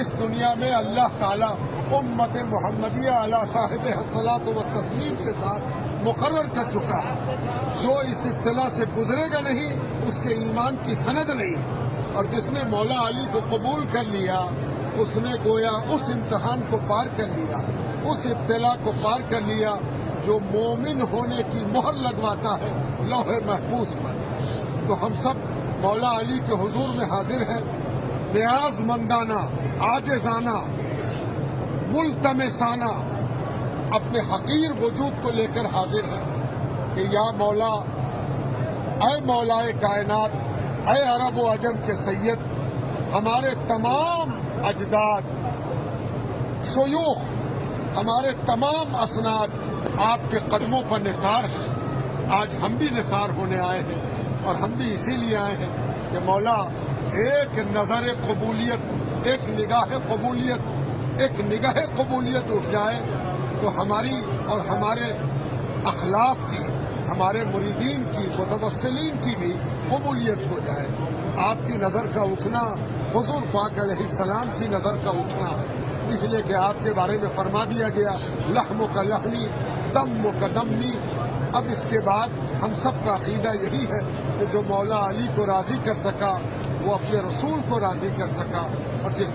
اس دنیا میں اللہ تعالیٰ امت محمدیہ علی صاحب الصلاۃ و تسلیم کے ساتھ مقرر کر چکا ہے. جو اس ابتلا سے گزرے گا نہیں اس کے ایمان کی سند نہیں ہے، اور جس نے مولا علی کو قبول کر لیا اس نے گویا اس امتحان کو پار کر لیا، اس ابتلا کو پار کر لیا جو مومن ہونے کی مہر لگواتا ہے لوح محفوظ پر. تو ہم سب مولا علی کے حضور میں حاضر ہیں، نیاز مندانہ، عاجزانہ، ملتمسانہ اپنے حقیر وجود کو لے کر حاضر ہیں کہ یا مولا، اے مولا کائنات، اے عرب و عجم کے سید، ہمارے تمام اجداد، شیوخ، ہمارے تمام اسناد آپ کے قدموں پر نثار ہیں. آج ہم بھی نثار ہونے آئے ہیں، اور ہم بھی اسی لیے آئے ہیں کہ مولا ایک نظر قبولیت، ایک نگاہ قبولیت اٹھ جائے تو ہماری اور ہمارے اخلاف کی، ہمارے مریدین کی، متوسلین کی بھی قبولیت ہو جائے. آپ کی نظر کا اٹھنا حضور پاک علیہ السلام کی نظر کا اٹھنا ہے، اس لیے کہ آپ کے بارے میں فرما دیا گیا لحم کا لحمی، دم کا دمی. اب اس کے بعد ہم سب کا عقیدہ یہی ہے کہ جو مولا علی کو راضی کر سکا وہ اپنے رسول کو راضی کر سکا، اور جس